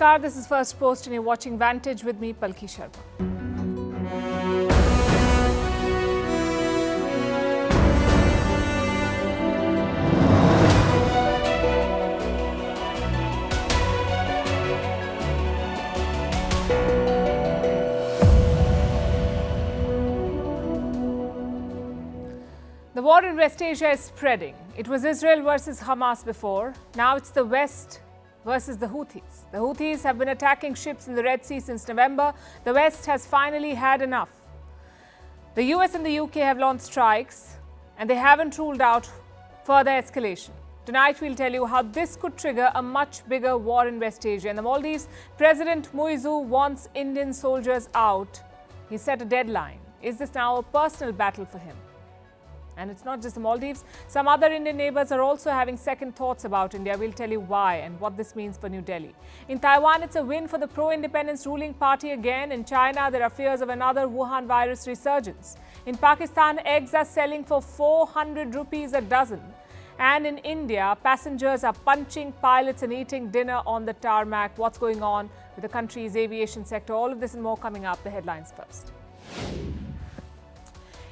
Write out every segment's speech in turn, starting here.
Namaskar, this is Firstpost and you're watching Vantage with me, Palki Sharma. The war in West Asia is spreading. It was Israel versus Hamas before. Now it's the West versus the Houthis. The Houthis have been attacking ships in the Red Sea since November. The West has finally had enough. The US and the UK have launched strikes and they haven't ruled out further escalation. Tonight we'll tell you how this could trigger a much bigger war in West Asia. In the Maldives, President Muizu wants Indian soldiers out. He set a deadline. Is this now a personal battle for him? And it's not just the Maldives. Some other Indian neighbors are also having second thoughts about India. We'll tell you why and what this means for New Delhi. In Taiwan, it's a win for the pro-independence ruling party again. In China, there are fears of another Wuhan virus resurgence. In Pakistan, eggs are selling for 400 rupees a dozen. And in India, passengers are punching pilots and eating dinner on the tarmac. What's going on with the country's aviation sector? All of this and more coming up. The headlines first.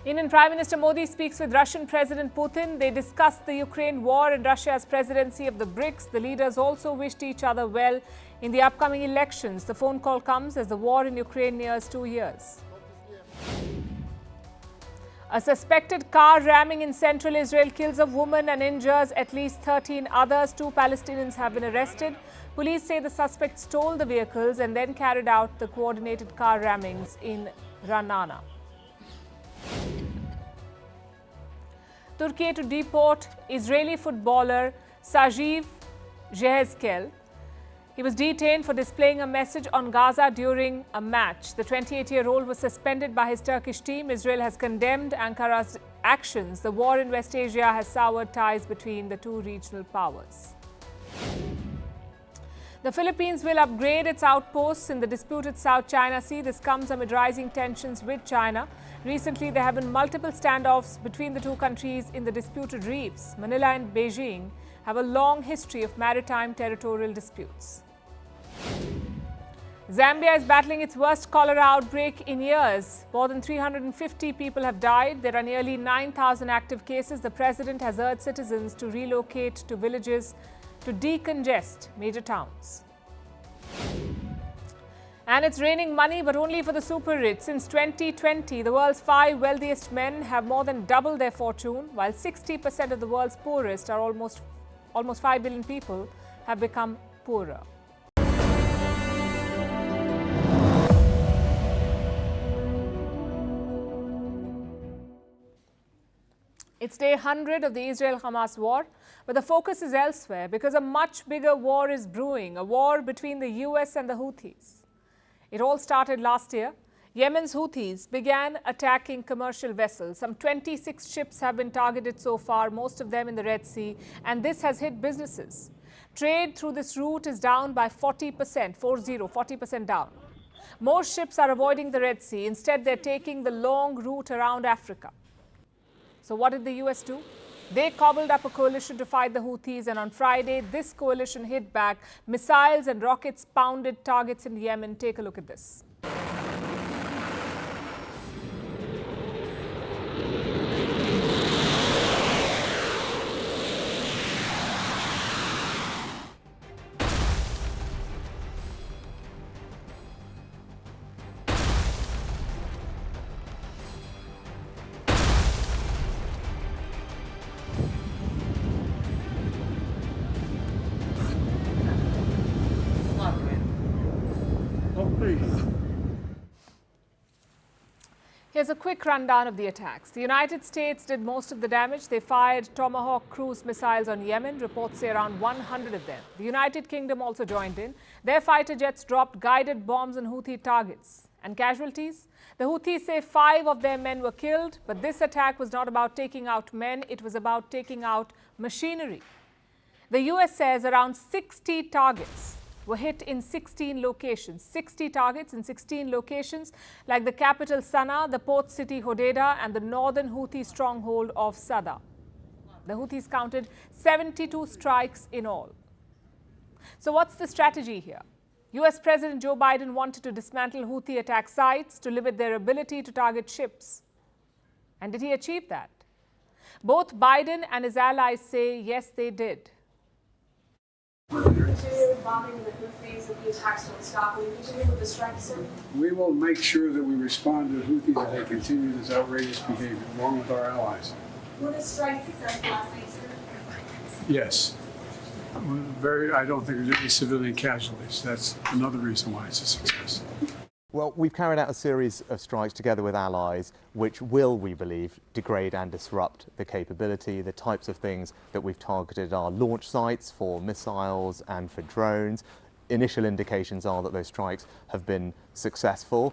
Indian Prime Minister Modi speaks with Russian President Putin. They discussed the Ukraine war and Russia's presidency of the BRICS. The leaders also wished each other well in the upcoming elections. The phone call comes as the war in Ukraine nears 2 years. A suspected car ramming in central Israel kills a woman and injures at least 13 others. 2 Palestinians have been arrested. Police say the suspects stole the vehicles and then carried out the coordinated car rammings in Ra'anana. Turkey to deport Israeli footballer Sajiv Jehezkel. He was detained for displaying a message on Gaza during a match. The 28-year-old was suspended by his Turkish team. Israel has condemned Ankara's actions. The war in West Asia has soured ties between the two regional powers. The Philippines will upgrade its outposts in the disputed South China Sea. This comes amid rising tensions with China. Recently, there have been multiple standoffs between the two countries in the disputed reefs. Manila and Beijing have a long history of maritime territorial disputes. Zambia is battling its worst cholera outbreak in years. More than 350 people have died. There are nearly 9,000 active cases. The president has urged citizens to relocate to villages to decongest major towns. And it's raining money, but only for the super rich. Since 2020, the world's 5 wealthiest men have more than doubled their fortune, while 60% of the world's poorest, are almost 5 billion people, have become poorer. It's day 100 of the Israel-Hamas war, but the focus is elsewhere because a much bigger war is brewing, a war between the US and the Houthis. It all started last year. Yemen's Houthis began attacking commercial vessels. Some 26 ships have been targeted so far, most of them in the Red Sea, and this has hit businesses. Trade through this route is down by 40%, 40% down. Most ships are avoiding the Red Sea. Instead, they're taking the long route around Africa. So what did the US do? They cobbled up a coalition to fight the Houthis, and on Friday, this coalition hit back. Missiles and rockets pounded targets in Yemen. Take a look at this. Here's a quick rundown of the attacks. The United States did most of the damage. They fired Tomahawk cruise missiles on Yemen. Reports say around 100 of them. The United Kingdom also joined in. Their fighter jets dropped guided bombs on Houthi targets. And casualties? The Houthis say 5 of their men were killed, but this attack was not about taking out men. It was about taking out machinery. The US says around 60 targets were hit in 16 locations. 60 targets in 16 locations, like the capital Sana'a, the port city Hodeidah, and the northern Houthi stronghold of Sada. The Houthis counted 72 strikes in all. So what's the strategy here? US President Joe Biden wanted to dismantle Houthi attack sites to limit their ability to target ships. And did he achieve that? Both Biden and his allies say yes, they did. Will you continue with bombing the Houthis if the attacks don't stop? Will you continue with the strikes, sir? We will make sure that we respond to the Houthis as they continue this outrageous behavior, along with our allies. Were the strikes successful last night, sir? Yes. I don't think there's any civilian casualties. That's another reason why it's a success. Well, we've carried out a series of strikes together with allies which will, we believe, degrade and disrupt the capability. The types of things that we've targeted are launch sites for missiles and for drones. Initial indications are that those strikes have been successful.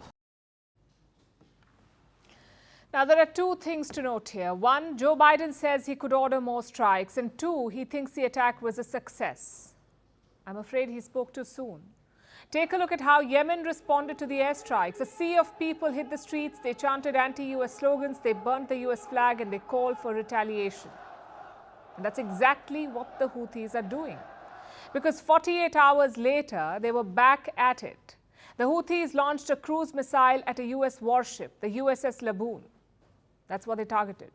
Now, there are two things to note here. One, Joe Biden says he could order more strikes. And two, he thinks the attack was a success. I'm afraid he spoke too soon. Take a look at how Yemen responded to the airstrikes. A sea of people hit the streets, they chanted anti-US slogans, they burnt the US flag and they called for retaliation. And that's exactly what the Houthis are doing. Because 48 hours later, they were back at it. The Houthis launched a cruise missile at a US warship, the USS Laboon. That's what they targeted.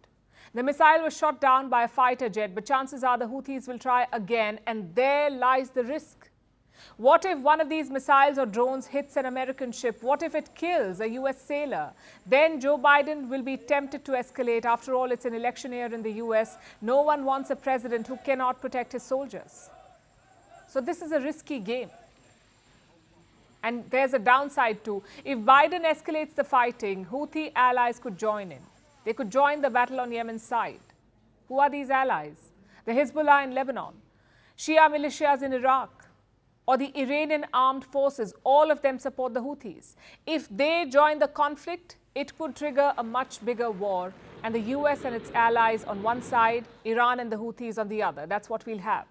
The missile was shot down by a fighter jet, but chances are the Houthis will try again, and there lies the risk. What if one of these missiles or drones hits an American ship? What if it kills a US sailor? Then Joe Biden will be tempted to escalate. After all, it's an election year in the US. No one wants a president who cannot protect his soldiers. So this is a risky game. And there's a downside too. If Biden escalates the fighting, Houthi allies could join in. They could join the battle on Yemen's side. Who are these allies? The Hezbollah in Lebanon, Shia militias in Iraq, or the Iranian armed forces. All of them support the Houthis. If they join the conflict, it could trigger a much bigger war, and the US and its allies on one side, Iran and the Houthis on the other. That's what we'll have.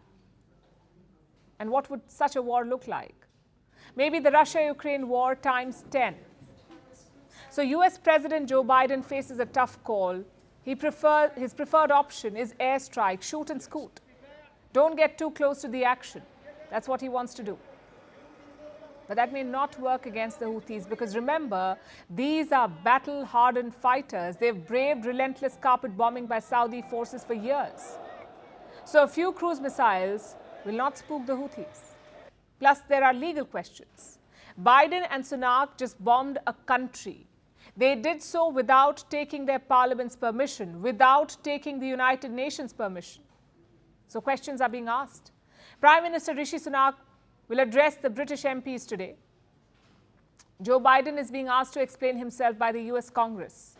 And what would such a war look like? Maybe the Russia-Ukraine war times 10. So US President Joe Biden faces a tough call. His preferred option is airstrike, shoot and scoot. Don't get too close to the action. That's what he wants to do. But that may not work against the Houthis, because remember, these are battle-hardened fighters. They've braved relentless carpet bombing by Saudi forces for years. So a few cruise missiles will not spook the Houthis. Plus, there are legal questions. Biden and Sunak just bombed a country. They did so without taking their parliament's permission, without taking the United Nations permission. So questions are being asked. Prime Minister Rishi Sunak will address the British MPs today. Joe Biden is being asked to explain himself by the US Congress.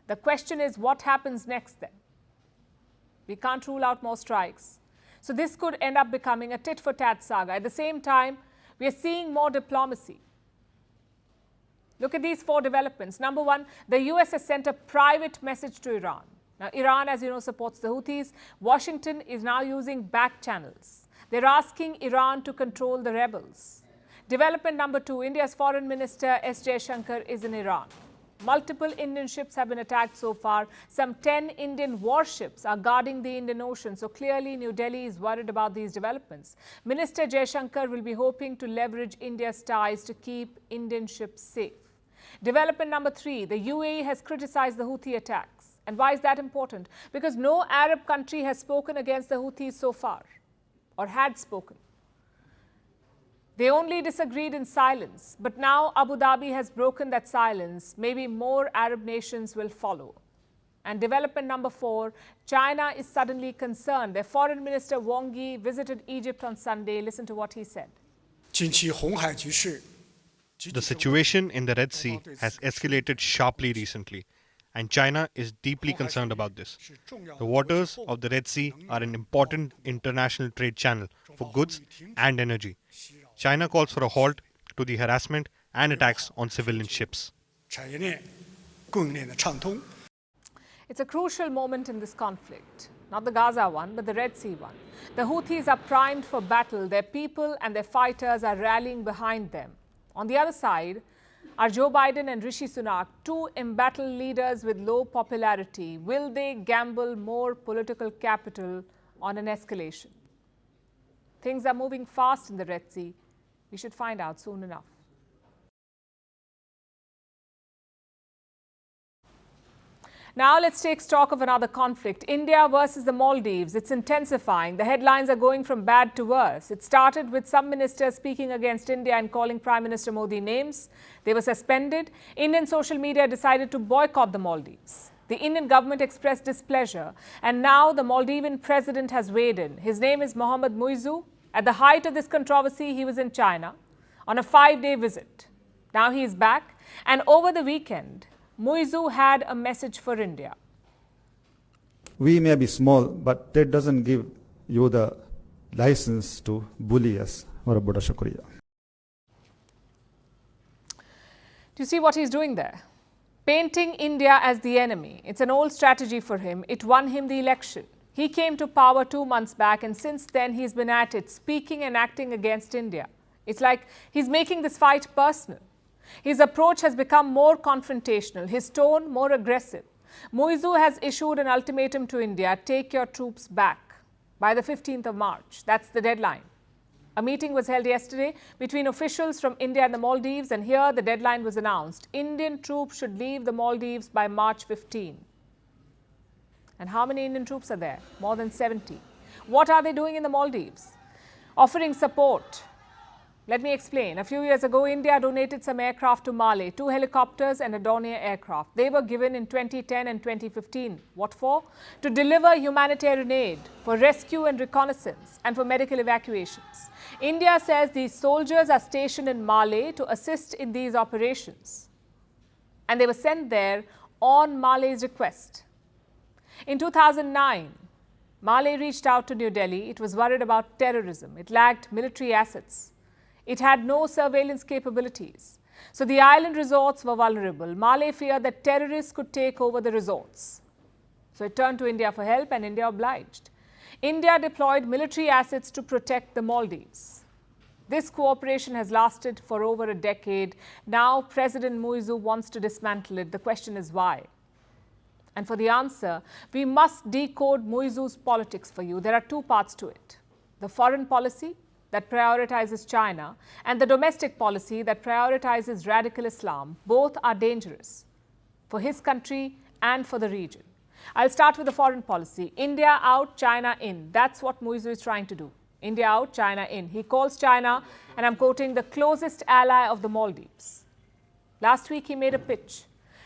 The question is, what happens next then? We can't rule out more strikes. So this could end up becoming a tit-for-tat saga. At the same time, we are seeing more diplomacy. Look at these four developments. Number one, the US has sent a private message to Iran. Now, Iran, as you know, supports the Houthis. Washington is now using back channels. They're asking Iran to control the rebels. Development number two, India's Foreign Minister S. Jaishankar is in Iran. Multiple Indian ships have been attacked so far. Some 10 Indian warships are guarding the Indian Ocean. So clearly, New Delhi is worried about these developments. Minister Jaishankar will be hoping to leverage India's ties to keep Indian ships safe. Development number three, the UAE has criticized the Houthi attacks. And why is that important? Because no Arab country has spoken against the Houthis so far, or had spoken. They only disagreed in silence. But now Abu Dhabi has broken that silence. Maybe more Arab nations will follow. And development number four, China is suddenly concerned. Their Foreign Minister Wang Yi visited Egypt on Sunday. Listen to what he said. The situation in the Red Sea has escalated sharply recently, and China is deeply concerned about this. The waters of the Red Sea are an important international trade channel for goods and energy. China calls for a halt to the harassment and attacks on civilian ships. It's a crucial moment in this conflict. Not the Gaza one, but the Red Sea one. The Houthis are primed for battle. Their people and their fighters are rallying behind them. On the other side are Joe Biden and Rishi Sunak, two embattled leaders with low popularity. Will they gamble more political capital on an escalation? Things are moving fast in the Red Sea. We should find out soon enough. Now let's take stock of another conflict. India versus the Maldives. It's intensifying. The headlines are going from bad to worse. It started with some ministers speaking against India and calling Prime Minister Modi names. They were suspended. Indian social media decided to boycott the Maldives. The Indian government expressed displeasure, and now the Maldivian president has weighed in. His name is Mohammad Muizzu. At the height of this controversy, he was in China on a 5-day visit. Now he is back, and over the weekend, Muizzu had a message for India. We may be small, but that doesn't give you the license to bully us. Aur bada shukriya. Do you see what he's doing there? Painting India as the enemy. It's an old strategy for him. It won him the election. He came to power 2 months back, and since then he's been at it, speaking and acting against India. It's like he's making this fight personal. His approach has become more confrontational, his tone more aggressive. Muizzu has issued an ultimatum to India: take your troops back by the 15th of March. That's the deadline. A meeting was held yesterday between officials from India and the Maldives, and here the deadline was announced. Indian troops should leave the Maldives by March 15. And how many Indian troops are there? More than 70. What are they doing in the Maldives? Offering support. Let me explain. A few years ago, India donated some aircraft to Mali, 2 helicopters and a Dornier aircraft. They were given in 2010 and 2015. What for? To deliver humanitarian aid, for rescue and reconnaissance, and for medical evacuations. India says these soldiers are stationed in Mali to assist in these operations. And they were sent there on Mali's request. In 2009, Mali reached out to New Delhi. It was worried about terrorism. It lacked military assets. It had no surveillance capabilities. So the island resorts were vulnerable. Mali feared that terrorists could take over the resorts. So it turned to India for help, and India obliged. India deployed military assets to protect the Maldives. This cooperation has lasted for over a decade. Now President Muizzu wants to dismantle it. The question is why? And for the answer, we must decode Muizzu's politics for you. There are 2 parts to it: the foreign policy that prioritizes China and the domestic policy that prioritizes radical Islam. Both are dangerous for his country and for the region. I'll start with the foreign policy. India out, China in. That's what Muizzu is trying to do. India out, China in. He calls China, and I'm quoting, the closest ally of the Maldives. Last week, he made a pitch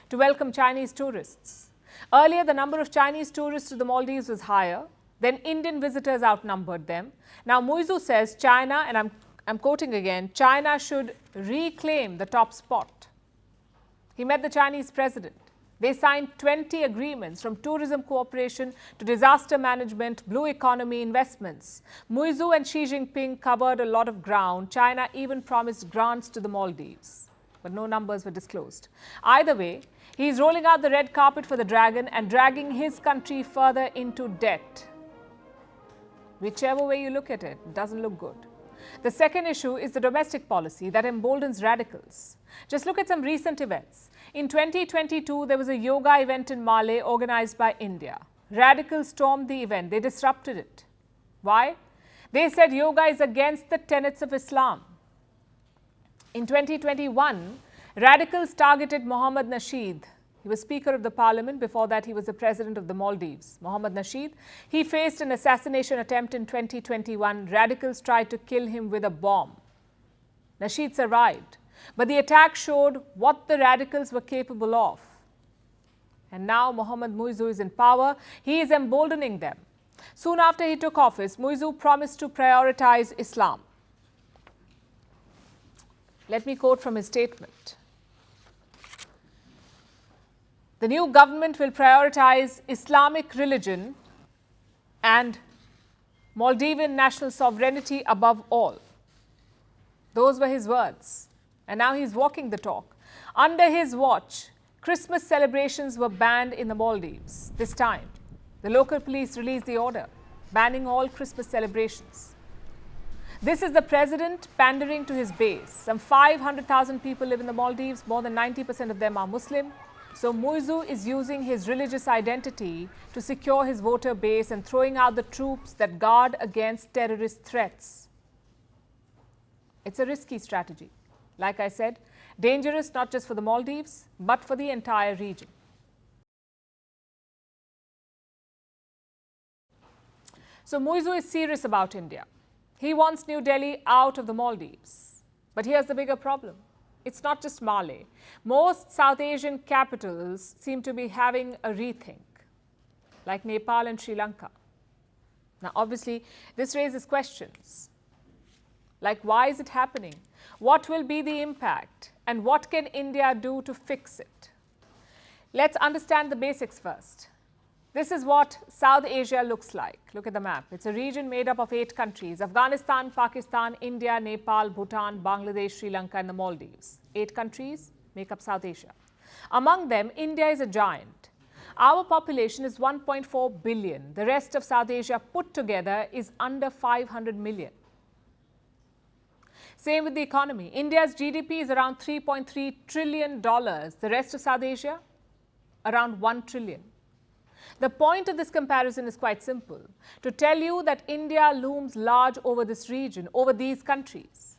to welcome Chinese tourists. Earlier, the number of Chinese tourists to the Maldives was higher. Then Indian visitors outnumbered them. Now Muizzu says China, and I'm quoting again, China should reclaim the top spot. He met the Chinese president. They signed 20 agreements, from tourism cooperation to disaster management, blue economy investments. Muizzu and Xi Jinping covered a lot of ground. China even promised grants to the Maldives, but no numbers were disclosed. Either way, he is rolling out the red carpet for the dragon and dragging his country further into debt. Whichever way you look at it, it doesn't look good. The second issue is the domestic policy that emboldens radicals. Just look at some recent events. In 2022, there was a yoga event in Mali organized by India. Radicals stormed the event. They disrupted it. Why? They said yoga is against the tenets of Islam. In 2021, radicals targeted Mohammad Nasheed. He was Speaker of the Parliament. Before that, he was the President of the Maldives. Mohammad Nasheed. He faced an assassination attempt in 2021. Radicals tried to kill him with a bomb. Nasheed survived, but the attack showed what the radicals were capable of. And now Mohammad Muizzu is in power. He is emboldening them. Soon after he took office, Muizzu promised to prioritize Islam. Let me quote from his statement. The new government will prioritize Islamic religion and Maldivian national sovereignty above all. Those were his words. And now he's walking the talk. Under his watch, Christmas celebrations were banned in the Maldives. This time, the local police released the order, banning all Christmas celebrations. This is the president pandering to his base. Some 500,000 people live in the Maldives. More than 90% of them are Muslim. So Muizzu is using his religious identity to secure his voter base and throwing out the troops that guard against terrorist threats. It's a risky strategy. Like I said, dangerous not just for the Maldives, but for the entire region. So Muizu is serious about India. He wants New Delhi out of the Maldives. But here's the bigger problem. It's not just Malé. Most South Asian capitals seem to be having a rethink, like Nepal and Sri Lanka. Now, obviously, this raises questions. Like, why is it happening? What will be the impact? And what can India do to fix it? Let's understand the basics first. This is what South Asia looks like. Look at the map. It's a region made up of 8 countries: Afghanistan, Pakistan, India, Nepal, Bhutan, Bangladesh, Sri Lanka and the Maldives. 8 countries make up South Asia. Among them, India is a giant. Our population is 1.4 billion. The rest of South Asia put together is under 500 million. Same with the economy. India's GDP is around $3.3 trillion. The rest of South Asia, around 1 trillion. The point of this comparison is quite simple: to tell you that India looms large over this region, over these countries.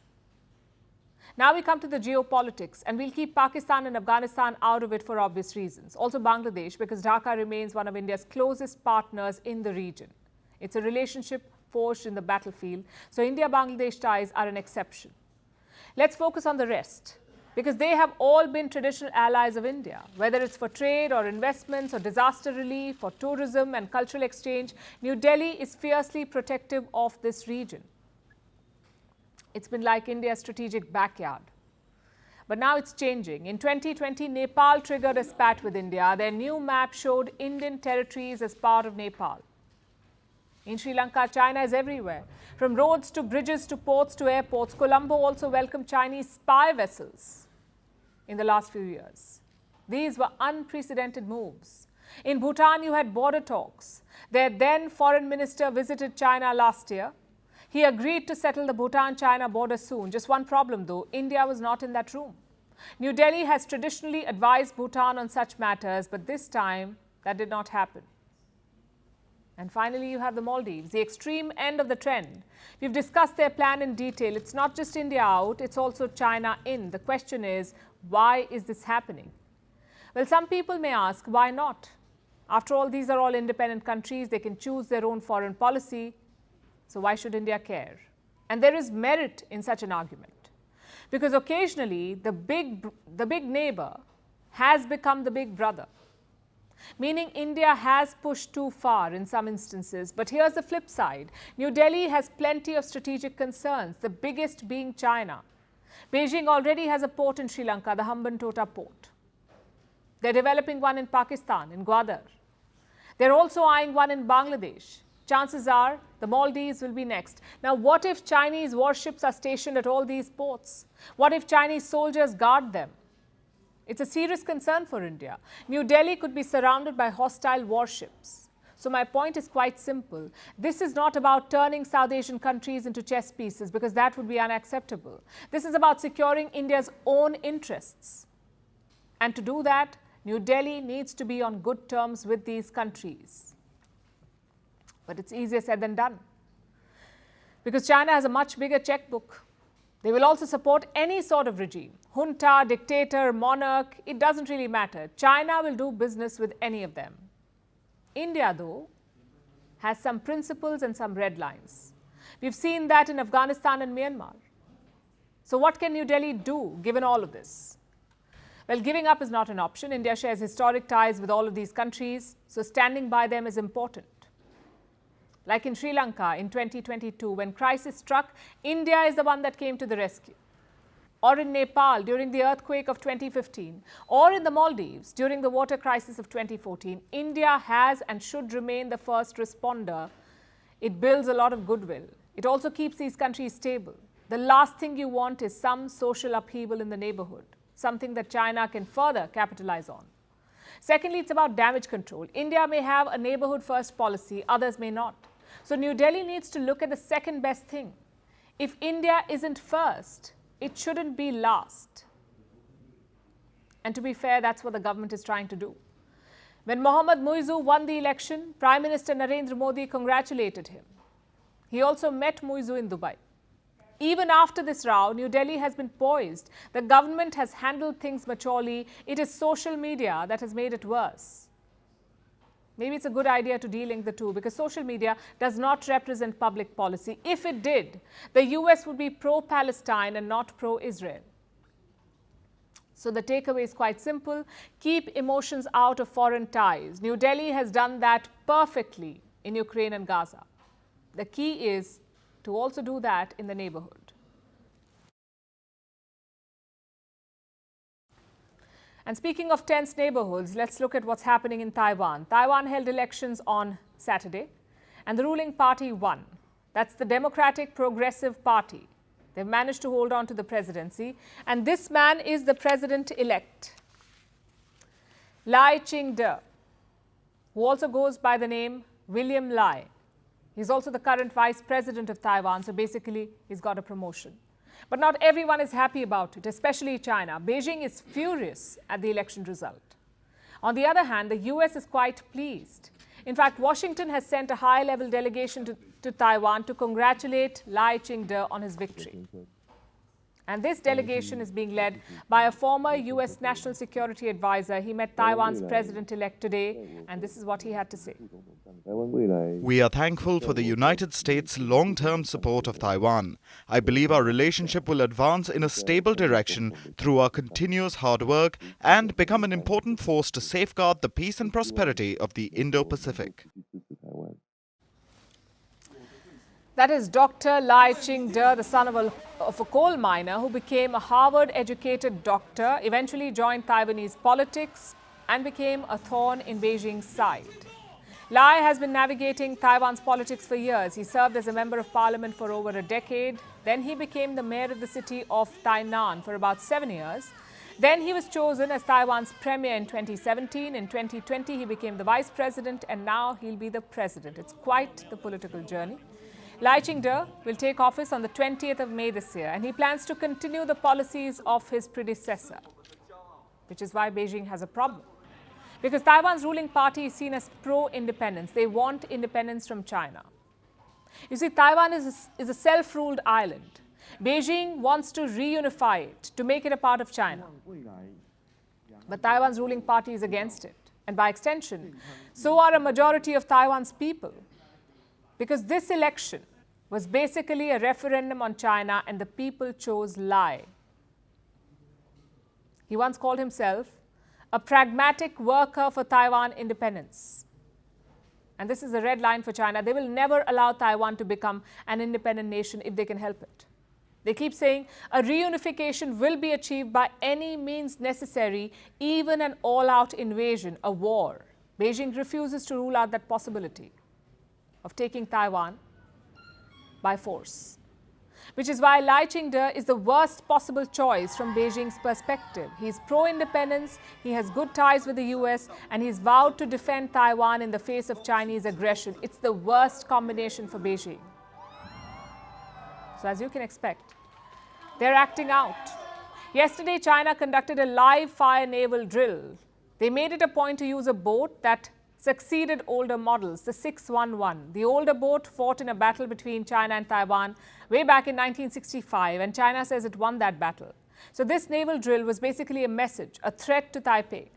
Now we come to the geopolitics, and we'll keep Pakistan and Afghanistan out of it for obvious reasons. Also Bangladesh, because Dhaka remains one of India's closest partners in the region. It's a relationship forged in the battlefield, so India-Bangladesh ties are an exception. Let's focus on the rest, because they have all been traditional allies of India. Whether it's for trade or investments or disaster relief or tourism and cultural exchange, New Delhi is fiercely protective of this region. It's been like India's strategic backyard. But now it's changing. In 2020, Nepal triggered a spat with India. Their new map showed Indian territories as part of Nepal. In Sri Lanka, China is everywhere. From roads to bridges to ports to airports, Colombo also welcomed Chinese spy vessels in the last few years. These were unprecedented moves. In Bhutan, you had border talks. Their then foreign minister visited China last year. He agreed to settle the Bhutan-China border soon. Just one problem though, India was not in that room. New Delhi has traditionally advised Bhutan on such matters, but this time that did not happen. And finally, you have the Maldives, the extreme end of the trend. We've discussed their plan in detail. It's not just India out, it's also China in. The question is, why is this happening? Well, some people may ask, why not? After all, these are all independent countries. They can choose their own foreign policy. So why should India care? And there is merit in such an argument, because occasionally the big neighbor has become the big brother. Meaning India has pushed too far in some instances. But here's the flip side. New Delhi has plenty of strategic concerns, the biggest being China. Beijing already has a port in Sri Lanka, the Hambantota port. They're developing one in Pakistan, in Gwadar. They're also eyeing one in Bangladesh. Chances are the Maldives will be next. Now, what if Chinese warships are stationed at all these ports? What if Chinese soldiers guard them? It's a serious concern for India. New Delhi could be surrounded by hostile warships. So my point is quite simple. This is not about turning South Asian countries into chess pieces, because that would be unacceptable. This is about securing India's own interests. And to do that, New Delhi needs to be on good terms with these countries. But it's easier said than done, because China has a much bigger checkbook. They will also support any sort of regime, junta, dictator, monarch, it doesn't really matter. China will do business with any of them. India, though, has some principles and some red lines. We've seen that in Afghanistan and Myanmar. So what can New Delhi do given all of this? Well, giving up is not an option. India shares historic ties with all of these countries, so standing by them is important. Like in Sri Lanka in 2022, when crisis struck, India is the one that came to the rescue. Or in Nepal during the earthquake of 2015, or in the Maldives during the water crisis of 2014, India has and should remain the first responder. It builds a lot of goodwill. It also keeps these countries stable. The last thing you want is some social upheaval in the neighborhood, something that China can further capitalize on. Secondly, it's about damage control. India may have a neighborhood first policy, others may not. So New Delhi needs to look at the second best thing. If India isn't first, it shouldn't be last. And to be fair, that's what the government is trying to do. When Mohammad Muizu won the election, Prime Minister Narendra Modi congratulated him. He also met Muizu in Dubai. even after this row, New Delhi has been poised. The government has handled things maturely. It is social media that has made it worse. Maybe it's a good idea to delink the two, because social media does not represent public policy. If it did, the US would be pro-Palestine and not pro-Israel. So the takeaway is quite simple. Keep emotions out of foreign ties. New Delhi has done that perfectly in Ukraine and Gaza. The key is to also do that in the neighborhood. And speaking of tense neighborhoods, let's look at what's happening in Taiwan. Taiwan held elections on Saturday, and the ruling party won. That's the Democratic Progressive Party. They've managed to hold on to the presidency, and this man is the president-elect, Lai Ching-te, who also goes by the name William Lai. He's also the current vice president of Taiwan, so basically he's got a promotion. But not everyone is happy about it, especially China. Beijing is furious at the election result. On the other hand, the US is quite pleased. In fact, Washington has sent a high-level delegation to Taiwan to congratulate Lai Ching-te on his victory. And this delegation is being led by a former US National Security Advisor. He met Taiwan's president-elect today, and this is what he had to say. We are thankful for the United States' long-term support of Taiwan. I believe our relationship will advance in a stable direction through our continuous hard work and become an important force to safeguard the peace and prosperity of the Indo-Pacific. That is Dr. Lai Ching-te, the son of a coal miner who became a Harvard-educated doctor, eventually joined Taiwanese politics and became a thorn in Beijing's side. Lai has been navigating Taiwan's politics for years. He served as a member of parliament for over a decade. Then he became the mayor of the city of Tainan for about 7 years. Then he was chosen as Taiwan's premier in 2017. In 2020, he became the vice president, and now he'll be the president. It's quite the political journey. Lai Ching-te will take office on the 20th of May this year, and he plans to continue the policies of his predecessor, which is why Beijing has a problem. Because Taiwan's ruling party is seen as pro-independence. They want independence from China. You see, Taiwan is a self-ruled island. Beijing wants to reunify it, to make it a part of China. But Taiwan's ruling party is against it. And by extension, so are a majority of Taiwan's people. Because this election was basically a referendum on China, and the people chose Lai. He once called himself a pragmatic worker for Taiwan independence. And this is a red line for China. They will never allow Taiwan to become an independent nation if they can help it. They keep saying a reunification will be achieved by any means necessary, even an all-out invasion, a war. Beijing refuses to rule out that possibility of taking Taiwan by force. Which is why Lai Ching-te is the worst possible choice from Beijing's perspective. He's pro-independence, he has good ties with the US, and he's vowed to defend Taiwan in the face of Chinese aggression. It's the worst combination for Beijing. So as you can expect, they're acting out. Yesterday, China conducted a live-fire naval drill. They made it a point to use a boat that succeeded older models, the 611. The older boat fought in a battle between China and Taiwan way back in 1965, and China says it won that battle. So this naval drill was basically a message, a threat to Taipei.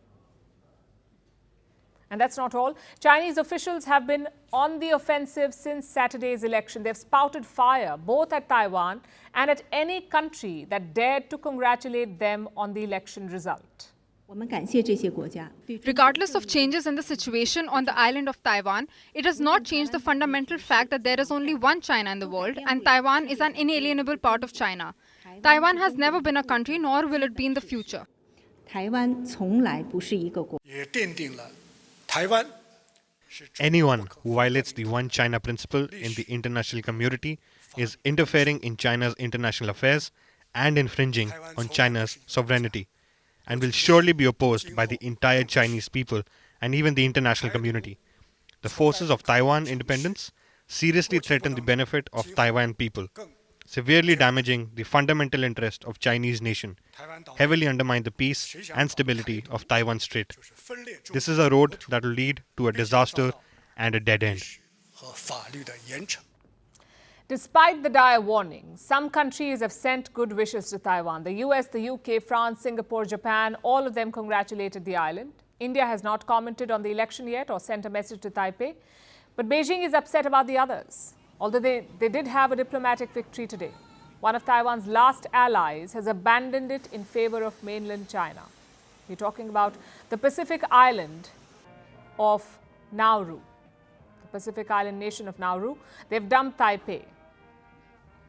And that's not all. Chinese officials have been on the offensive since Saturday's election. They've spouted fire both at Taiwan and at any country that dared to congratulate them on the election result. Regardless of changes in the situation on the island of Taiwan, it does not change the fundamental fact that there is only one China in the world, and Taiwan is an inalienable part of China. Taiwan has never been a country, nor will it be in the future. Anyone who violates the One China principle in the international community is interfering in China's international affairs and infringing on China's sovereignty, and will surely be opposed by the entire Chinese people and even the international community. The forces of Taiwan independence seriously threaten the benefit of Taiwan people, severely damaging the fundamental interest of Chinese nation, heavily undermine the peace and stability of Taiwan Strait. This is a road that will lead to a disaster and a dead end. Despite the dire warnings, some countries have sent good wishes to Taiwan. The US, the UK, France, Singapore, Japan, all of them congratulated the island. India has not commented on the election yet or sent a message to Taipei. But Beijing is upset about the others, although they did have a diplomatic victory today. One of Taiwan's last allies has abandoned it in favor of mainland China. We're talking about the Pacific island of Nauru, the Pacific island nation of Nauru. They've dumped Taipei.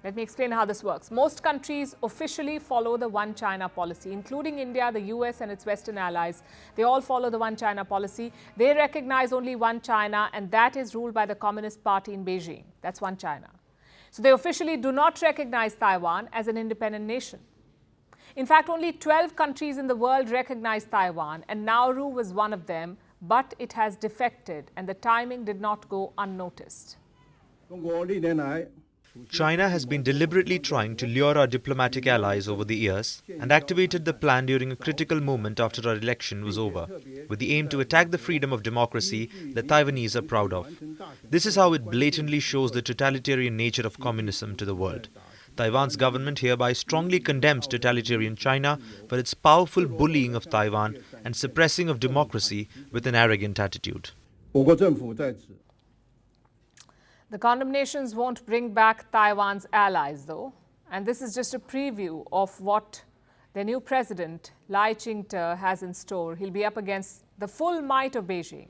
Let me explain how this works. Most countries officially follow the One China policy, including India, the US and its Western allies. They all follow the One China policy. They recognize only One China, and that is ruled by the Communist Party in Beijing. That's One China. So they officially do not recognize Taiwan as an independent nation. In fact, only 12 countries in the world recognize Taiwan, and Nauru was one of them, but it has defected, and the timing did not go unnoticed. China has been deliberately trying to lure our diplomatic allies over the years and activated the plan during a critical moment after our election was over, with the aim to attack the freedom of democracy that Taiwanese are proud of. This is how it blatantly shows the totalitarian nature of communism to the world. Taiwan's government hereby strongly condemns totalitarian China for its powerful bullying of Taiwan and suppressing of democracy with an arrogant attitude. The condemnations won't bring back Taiwan's allies, though. And this is just a preview of what their new president, Lai Ching-te, has in store. He'll be up against the full might of Beijing.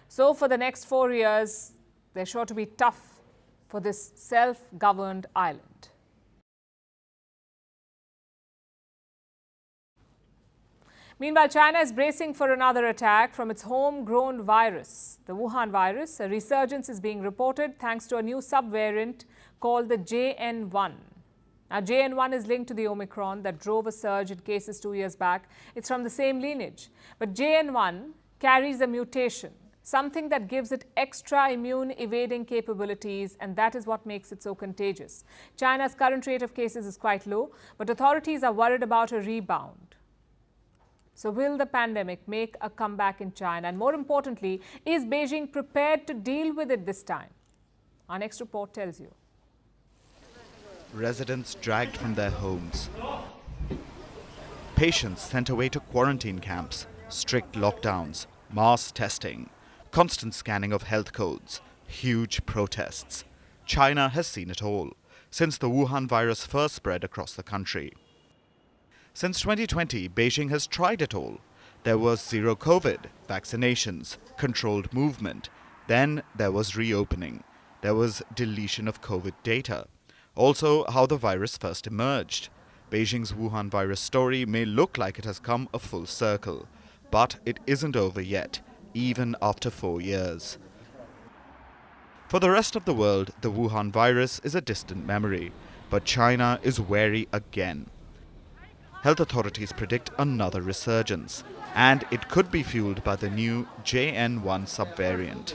So for the next 4 years, they're sure to be tough for this self-governed island. Meanwhile, China is bracing for another attack from its homegrown virus, the Wuhan virus. A resurgence is being reported thanks to a new subvariant called the JN1. Now, JN1 is linked to the Omicron that drove a surge in cases 2 years back. It's from the same lineage. But JN1 carries a mutation, something that gives it extra immune evading capabilities, and that is what makes it so contagious. China's current rate of cases is quite low, but authorities are worried about a rebound. So will the pandemic make a comeback in China? And more importantly, is Beijing prepared to deal with it this time? Our next report tells you. Residents dragged from their homes. Patients sent away to quarantine camps, strict lockdowns, mass testing, constant scanning of health codes, huge protests. China has seen it all since the Wuhan virus first spread across the country. Since 2020, Beijing has tried it all. There was zero COVID, vaccinations, controlled movement. Then there was reopening. There was deletion of COVID data. Also, how the virus first emerged. Beijing's Wuhan virus story may look like it has come a full circle, but it isn't over yet, even after 4 years. For the rest of the world, the Wuhan virus is a distant memory, but China is wary again. Health authorities predict another resurgence, and it could be fueled by the new JN1 subvariant.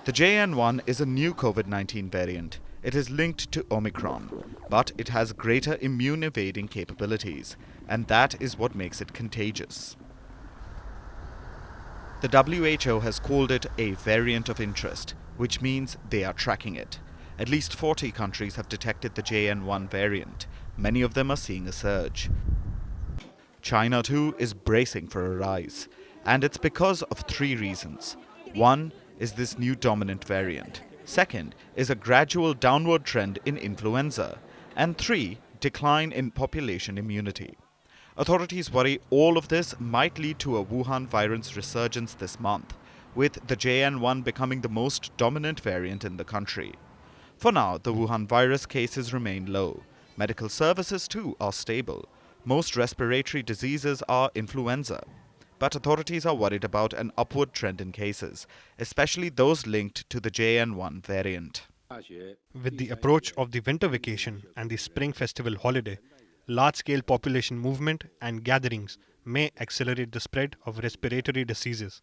The JN1 is a new COVID-19 variant. It is linked to Omicron, but it has greater immune-evading capabilities, and that is what makes it contagious. The WHO has called it a variant of interest, which means they are tracking it. At least 40 countries have detected the JN1 variant. Many of them are seeing a surge. China, too, is bracing for a rise. And it's because of 3 reasons. One is this new dominant variant. Second is a gradual downward trend in influenza. And 3, decline in population immunity. Authorities worry all of this might lead to a Wuhan virus resurgence this month, with the JN1 becoming the most dominant variant in the country. For now, the Wuhan virus cases remain low. Medical services, too, are stable. Most respiratory diseases are influenza. But authorities are worried about an upward trend in cases, especially those linked to the JN1 variant. With the approach of the winter vacation and the spring festival holiday, large-scale population movement and gatherings may accelerate the spread of respiratory diseases.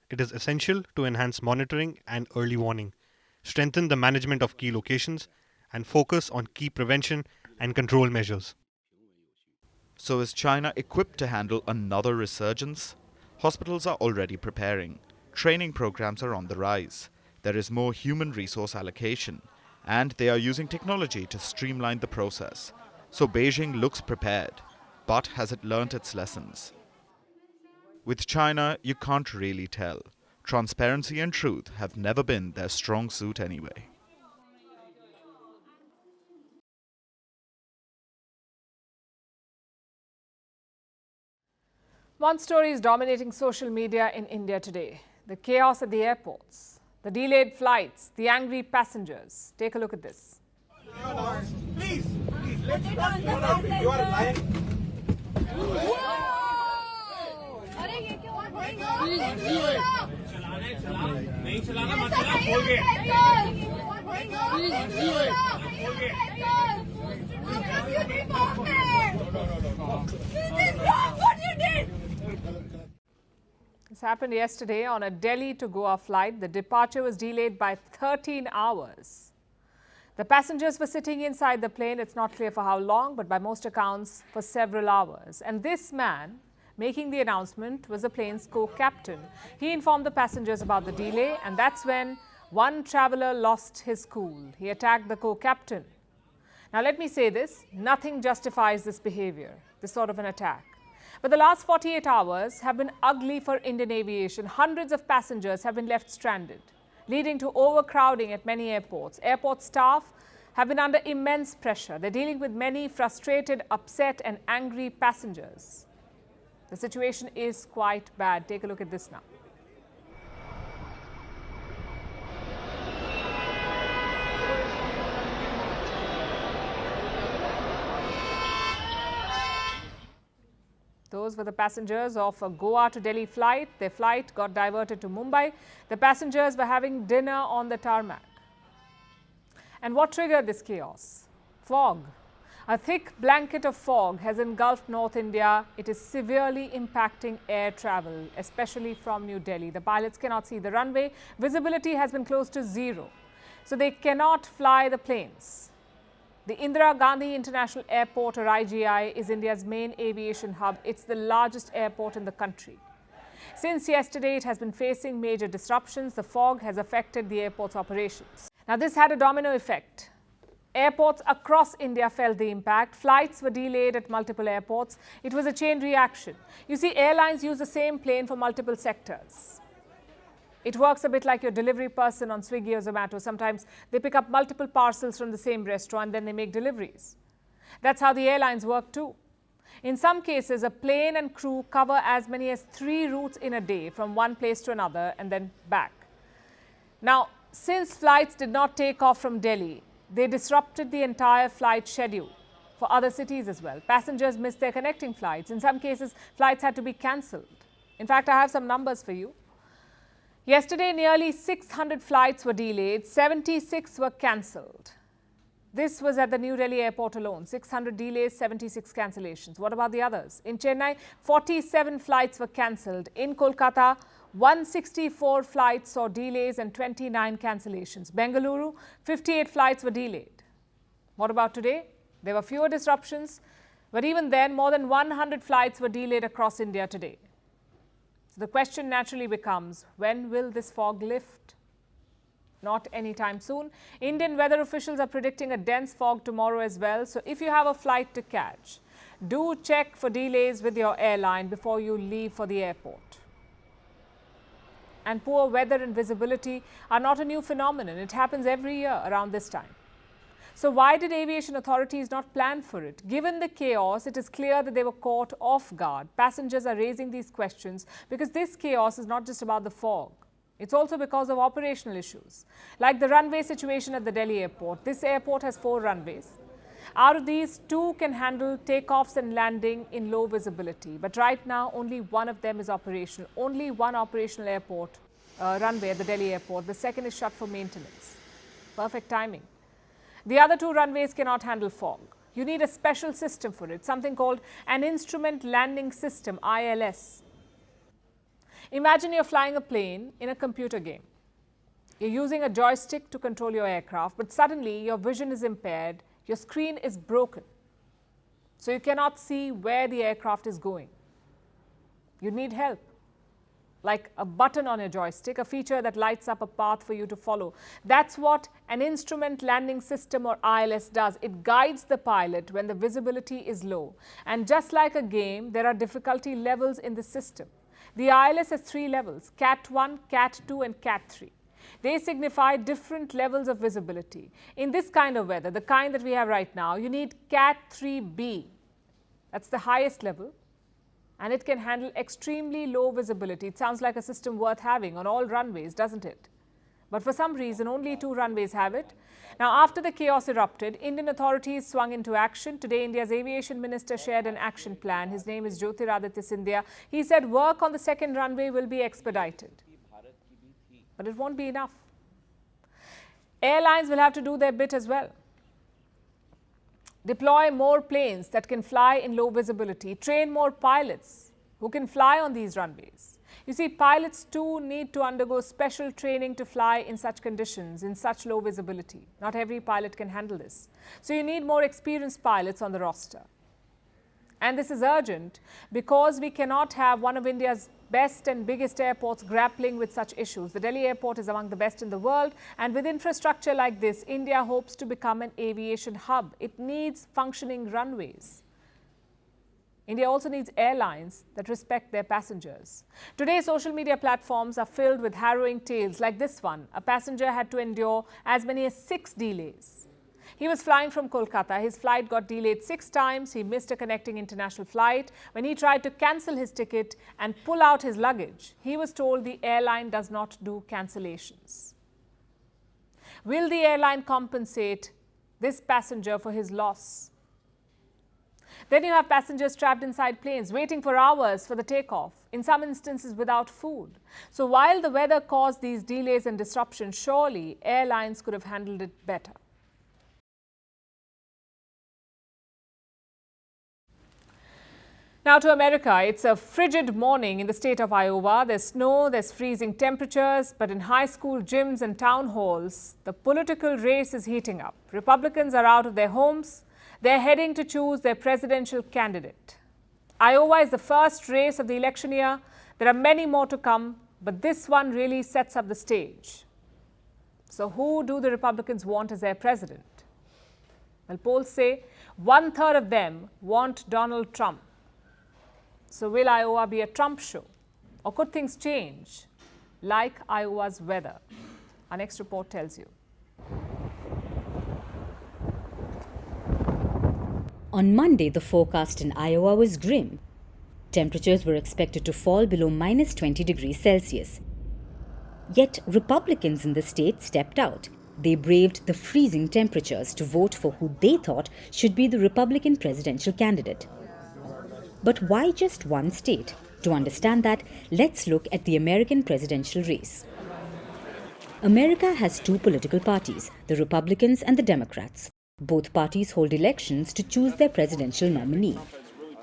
It is essential to enhance monitoring and early warning, strengthen the management of key locations, and focus on key prevention and control measures. So is China equipped to handle another resurgence? Hospitals are already preparing. Training programs are on the rise. There is more human resource allocation. and they are using technology to streamline the process. So Beijing looks prepared, but has it learnt its lessons? With China, you can't really tell. Transparency and truth have never been their strong suit anyway. One story is dominating social media in India today. The chaos at the airports, the delayed flights, the angry passengers. Take a look at this. Please, let's not you are lying. This happened yesterday on a Delhi to Goa flight. The departure was delayed by 13 hours. The passengers were sitting inside the plane. It's not clear for how long, but by most accounts, for several hours. And this man making the announcement was the plane's co-captain. He informed the passengers about the delay, and that's when one traveler lost his cool. He attacked the co-captain. Now, let me say this, nothing justifies this behavior, this sort of an attack. But the last 48 hours have been ugly for Indian aviation. Hundreds of passengers have been left stranded, leading to overcrowding at many airports. Airport staff have been under immense pressure. They're dealing with many frustrated, upset and angry passengers. The situation is quite bad. Take a look at this now. Those were the passengers of a Goa to Delhi flight. Their flight got diverted to Mumbai. The passengers were having dinner on the tarmac. And what triggered this chaos? Fog. A thick blanket of fog has engulfed North India. It is severely impacting air travel, especially from New Delhi. The pilots cannot see the runway. Visibility has been close to zero, so they cannot fly the planes. The Indira Gandhi International Airport, or IGI, is India's main aviation hub. It's the largest airport in the country. Since yesterday, it has been facing major disruptions. The fog has affected the airport's operations. Now, this had a domino effect. Airports across India felt the impact. Flights were delayed at multiple airports. It was a chain reaction. You see, airlines use the same plane for multiple sectors. It works a bit like your delivery person on Swiggy or Zomato. Sometimes they pick up multiple parcels from the same restaurant, then they make deliveries. That's how the airlines work too. In some cases, a plane and crew cover as many as 3 routes in a day from one place to another and then back. Now, since flights did not take off from Delhi, they disrupted the entire flight schedule for other cities as well. Passengers missed their connecting flights. In some cases, flights had to be cancelled. In fact, I have some numbers for you. Yesterday, nearly 600 flights were delayed, 76 were cancelled. This was at the New Delhi airport alone, 600 delays, 76 cancellations. What about the others? In Chennai, 47 flights were cancelled. In Kolkata, 164 flights saw delays and 29 cancellations. Bengaluru, 58 flights were delayed. What about today? There were fewer disruptions, but even then, more than 100 flights were delayed across India today. So the question naturally becomes, when will this fog lift? Not anytime soon. Indian weather officials are predicting a dense fog tomorrow as well. So if you have a flight to catch, do check for delays with your airline before you leave for the airport. And poor weather and visibility are not a new phenomenon. It happens every year around this time. So why did aviation authorities not plan for it? Given the chaos, it is clear that they were caught off guard. Passengers are raising these questions because this chaos is not just about the fog. It's also because of operational issues. Like the runway situation at the Delhi airport. This airport has 4 runways. Out of these, 2 can handle takeoffs and landing in low visibility. But right now, only one of them is operational. Only one operational runway at the Delhi airport. The second is shut for maintenance. Perfect timing. The other 2 runways cannot handle fog. You need a special system for it, something called an Instrument Landing System, ILS. Imagine you're flying a plane in a computer game. You're using a joystick to control your aircraft, but suddenly your vision is impaired, your screen is broken. So you cannot see where the aircraft is going. You need help. like a button on a joystick, a feature that lights up a path for you to follow. That's what an instrument landing system or ILS does. It guides the pilot when the visibility is low. And just like a game, there are difficulty levels in the system. The ILS has 3 levels, Cat 1, Cat 2 and Cat 3. They signify different levels of visibility. In this kind of weather, the kind that we have right now, you need Cat 3B. That's the highest level. And it can handle extremely low visibility. It sounds like a system worth having on all runways, doesn't it? But for some reason, only 2 runways have it. Now, after the chaos erupted, Indian authorities swung into action. Today, India's aviation minister shared an action plan. His name is Jyotiraditya Scindia. He said work on the second runway will be expedited. But it won't be enough. Airlines will have to do their bit as well. Deploy more planes that can fly in low visibility. Train more pilots who can fly on these runways. You see, pilots too need to undergo special training to fly in such conditions, in such low visibility. Not every pilot can handle this. So you need more experienced pilots on the roster. And this is urgent because we cannot have one of India's best and biggest airports grappling with such issues. The Delhi airport is among the best in the world, and with infrastructure like this, India hopes to become an aviation hub. It needs functioning runways. India also needs airlines that respect their passengers. Today, social media platforms are filled with harrowing tales like this one. A passenger had to endure as many as 6 delays. He was flying from Kolkata. His flight got delayed 6 times. He missed a connecting international flight. When he tried to cancel his ticket and pull out his luggage, he was told the airline does not do cancellations. Will the airline compensate this passenger for his loss? Then you have passengers trapped inside planes, waiting for hours for the takeoff, in some instances without food. So while the weather caused these delays and disruptions, surely airlines could have handled it better. Now to America. It's a frigid morning in the state of Iowa. There's snow, there's freezing temperatures, but in high school gyms and town halls, the political race is heating up. Republicans are out of their homes. They're heading to choose their presidential candidate. Iowa is the first race of the election year. There are many more to come, but this one really sets up the stage. So who do the Republicans want as their president? Well, polls say 1/3 of them want Donald Trump. So will Iowa be a Trump show? Or could things change, like Iowa's weather? Our next report tells you. On Monday, the forecast in Iowa was grim. Temperatures were expected to fall below -20 degrees Celsius. Yet, Republicans in the state stepped out. They braved the freezing temperatures to vote for who they thought should be the Republican presidential candidate. But why just one state? To understand that, let's look at the American presidential race. America has 2 political parties, the Republicans and the Democrats. Both parties hold elections to choose their presidential nominee.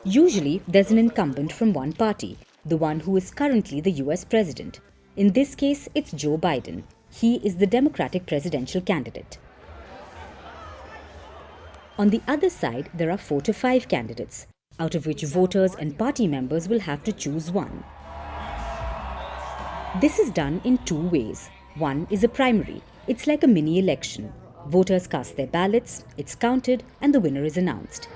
Usually, there's an incumbent from one party, the one who is currently the US president. In this case, it's Joe Biden. He is the Democratic presidential candidate. On the other side, there are 4 to 5 candidates, out of which voters and party members will have to choose one. This is done in 2 ways. One is a primary. It's like a mini election. Voters cast their ballots, it's counted, and the winner is announced.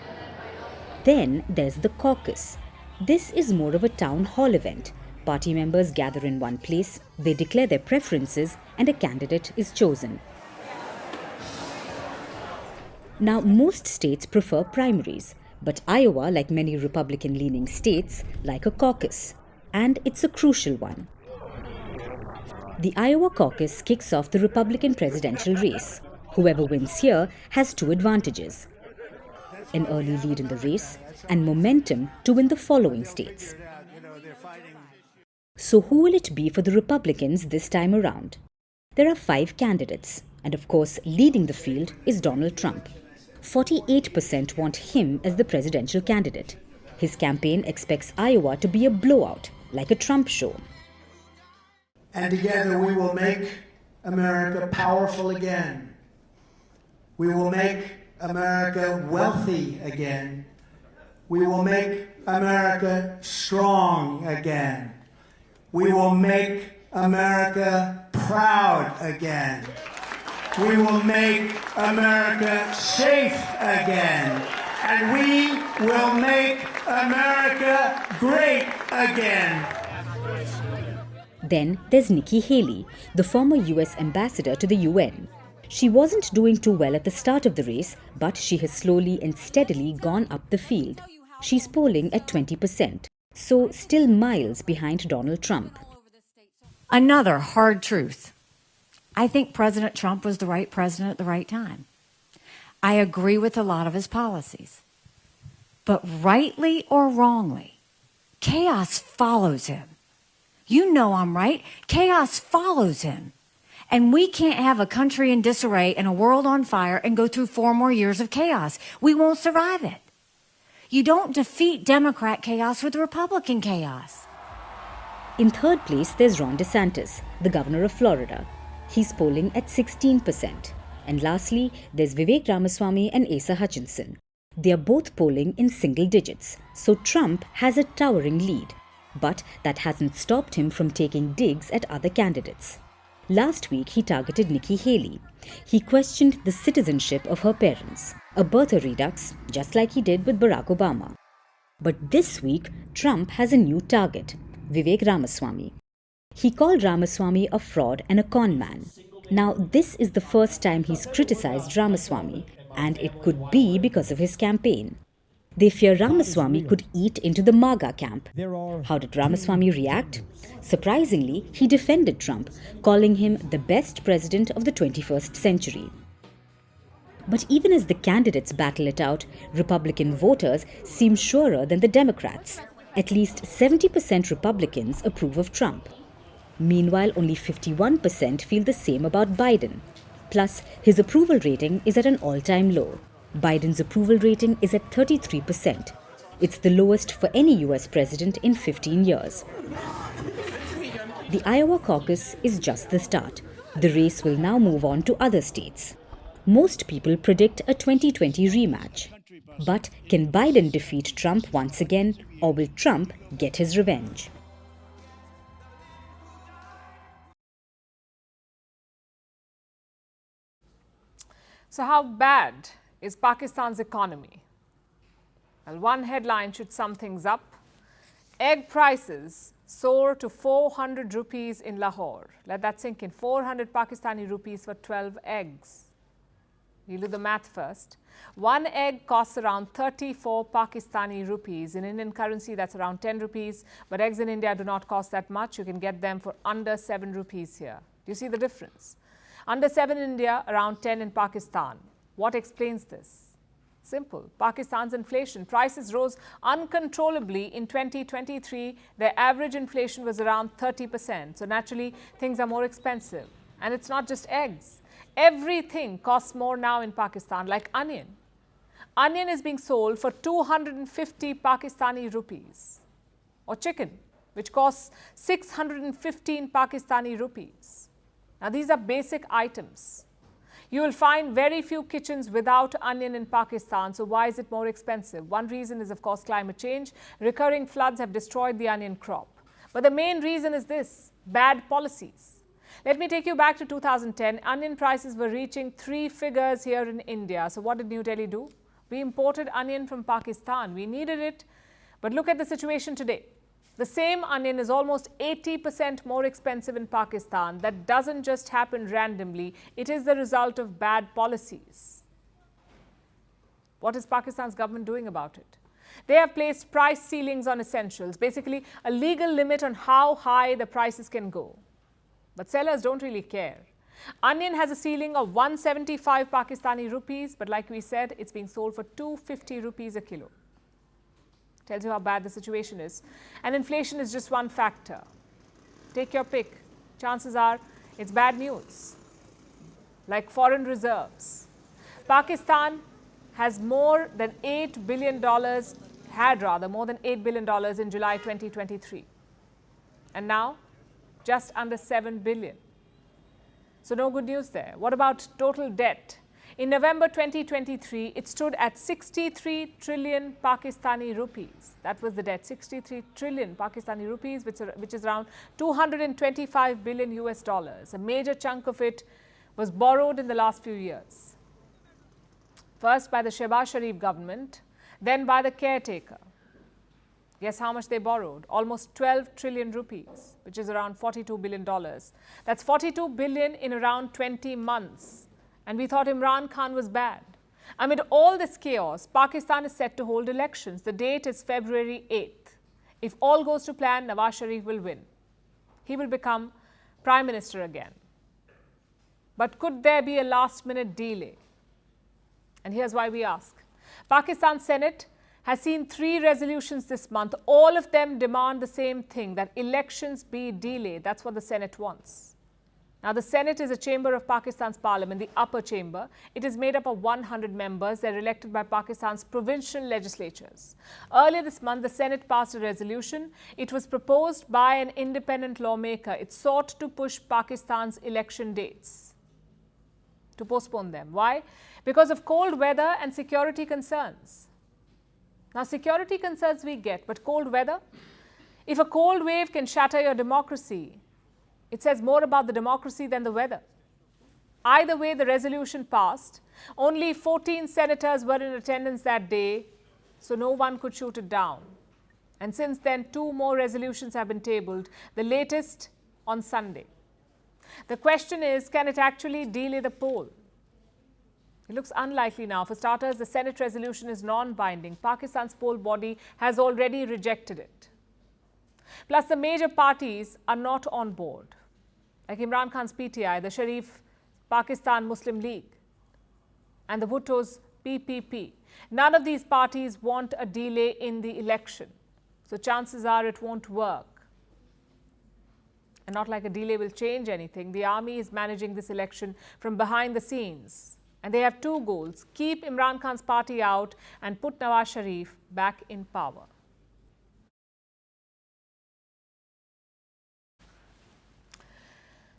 Then there's the caucus. This is more of a town hall event. Party members gather in one place, they declare their preferences, and a candidate is chosen. Now, most states prefer primaries, but Iowa, like many Republican-leaning states, like a caucus. And it's a crucial one. The Iowa caucus kicks off the Republican presidential race. Whoever wins here has 2 advantages: an early lead in the race and momentum to win the following states. So who will it be for the Republicans this time around? There are 5 candidates, and of course, leading the field is Donald Trump. 48% want him as the presidential candidate. His campaign expects Iowa to be a blowout, like a Trump show. And together we will make America powerful again. We will make America wealthy again. We will make America strong again. We will make America proud again. We will make America safe again. And we will make America great again. Then there's Nikki Haley, the former US ambassador to the UN. She wasn't doing too well at the start of the race, but she has slowly and steadily gone up the field. She's polling at 20%, so still miles behind Donald Trump. Another hard truth. I think President Trump was the right president at the right time. I agree with a lot of his policies. But rightly or wrongly, chaos follows him. You know I'm right. Chaos follows him. And we can't have a country in disarray and a world on fire and go through 4 more years of chaos. We won't survive it. You don't defeat Democrat chaos with Republican chaos. In third place, there's Ron DeSantis, the governor of Florida. He's polling at 16%. And lastly, there's Vivek Ramaswamy and Asa Hutchinson. They are both polling in single digits, so Trump has a towering lead. But that hasn't stopped him from taking digs at other candidates. Last week, he targeted Nikki Haley. He questioned the citizenship of her parents, a birther redux, just like he did with Barack Obama. But this week, Trump has a new target, Vivek Ramaswamy. He called Ramaswamy a fraud and a con man. Now, this is the first time he's criticized Ramaswamy, and it could be because of his campaign. They fear Ramaswamy could eat into the MAGA camp. How did Ramaswamy react? Surprisingly, he defended Trump, calling him the best president of the 21st century. But even as the candidates battle it out, Republican voters seem surer than the Democrats. At least 70% Republicans approve of Trump. Meanwhile, only 51% feel the same about Biden. Plus, his approval rating is at an all-time low. Biden's approval rating is at 33%. It's the lowest for any US president in 15 years. The Iowa caucus is just the start. The race will now move on to other states. Most people predict a 2020 rematch. But can Biden defeat Trump once again, or will Trump get his revenge? So how bad is Pakistan's economy? Well, one headline should sum things up. Egg prices soar to 400 rupees in Lahore. Let that sink in. 400 Pakistani rupees for 12 eggs. We'll do the math first. One egg costs around 34 Pakistani rupees. In Indian currency, that's around 10 rupees. But eggs in India do not cost that much. You can get them for under 7 rupees here. Do you see the difference? Under 7 in India, around 10 in Pakistan. What explains this? Simple. Pakistan's inflation. Prices rose uncontrollably in 2023. Their average inflation was around 30%. So naturally, things are more expensive. And it's not just eggs. Everything costs more now in Pakistan, like onion. Onion is being sold for 250 Pakistani rupees. Or chicken, which costs 615 Pakistani rupees. Now, these are basic items. You will find very few kitchens without onion in Pakistan. So why is it more expensive? One reason is, of course, climate change. Recurring floods have destroyed the onion crop. But the main reason is this: bad policies. Let me take you back to 2010. Onion prices were reaching 3 figures here in India. So what did New Delhi do? We imported onion from Pakistan. We needed it. But look at the situation today. The same onion is almost 80% more expensive in Pakistan. That doesn't just happen randomly. It is the result of bad policies. What is Pakistan's government doing about it? They have placed price ceilings on essentials, basically a legal limit on how high the prices can go. But sellers don't really care. Onion has a ceiling of 175 Pakistani rupees, but like we said, it's being sold for 250 rupees a kilo. Tells you how bad the situation is. And inflation is just one factor. Take your pick. Chances are it's bad news. Like foreign reserves. Pakistan has more than $8 billion, more than $8 billion in July 2023. And now, just under 7 billion. So no good news there. What about total debt? In November 2023, it stood at 63 trillion Pakistani rupees. That was the debt, 63 trillion Pakistani rupees, which is around 225 billion US dollars. A major chunk of it was borrowed in the last few years. First by the Shehbaz Sharif government, then by the caretaker. Guess how much they borrowed? Almost 12 trillion rupees, which is around $42 billion. That's 42 billion in around 20 months. And we thought Imran Khan was bad. Amid all this chaos, Pakistan is set to hold elections. The date is February 8th. If all goes to plan, Nawaz Sharif will win. He will become Prime Minister again. But could there be a last-minute delay? And here's why we ask. Pakistan Senate has seen 3 resolutions this month. All of them demand the same thing, that elections be delayed. That's what the Senate wants. Now, the Senate is a chamber of Pakistan's parliament, the upper chamber. It is made up of 100 members. They're elected by Pakistan's provincial legislatures. Earlier this month, the Senate passed a resolution. It was proposed by an independent lawmaker. It sought to push Pakistan's election dates, to postpone them. Why? Because of cold weather and security concerns. Now, security concerns we get, but cold weather? If a cold wave can shatter your democracy, it says more about the democracy than the weather. Either way, the resolution passed. Only 14 senators were in attendance that day, so no one could shoot it down. And since then, 2 more resolutions have been tabled, the latest on Sunday. The question is, can it actually delay the poll? It looks unlikely now. For starters, the Senate resolution is non-binding. Pakistan's poll body has already rejected it. Plus, the major parties are not on board, like Imran Khan's PTI, the Sharif Pakistan Muslim League, and the Bhutto's PPP. None of these parties want a delay in the election. So chances are it won't work. And not like a delay will change anything. The army is managing this election from behind the scenes. And they have 2 goals: keep Imran Khan's party out and put Nawaz Sharif back in power.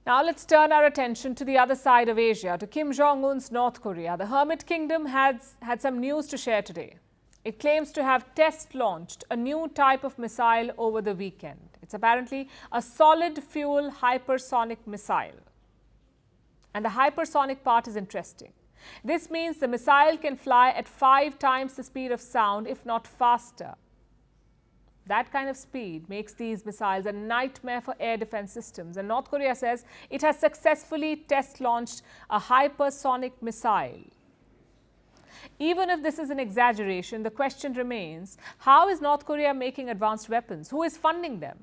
Now let's turn our attention to the other side of Asia, to Kim Jong-un's North Korea. The Hermit Kingdom has had some news to share today. It claims to have test-launched a new type of missile over the weekend. It's apparently a solid-fuel hypersonic missile. And the hypersonic part is interesting. This means the missile can fly at 5 times the speed of sound, if not faster. That kind of speed makes these missiles a nightmare for air defense systems. And North Korea says it has successfully test-launched a hypersonic missile. Even if this is an exaggeration, the question remains, how is North Korea making advanced weapons? Who is funding them?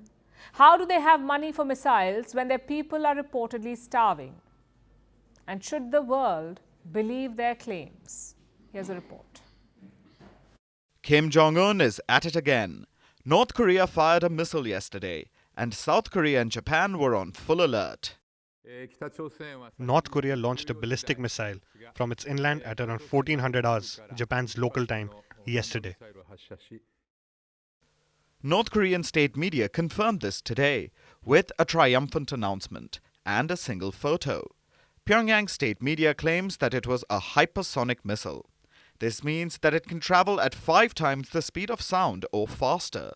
How do they have money for missiles when their people are reportedly starving? And should the world believe their claims? Here's a report. Kim Jong-un is at it again. North Korea fired a missile yesterday, and South Korea and Japan were on full alert. North Korea launched a ballistic missile from its inland at around 1400 hours, Japan's local time, yesterday. North Korean state media confirmed this today with a triumphant announcement and a single photo. Pyongyang state media claims that it was a hypersonic missile. This means that it can travel at 5 times the speed of sound or faster.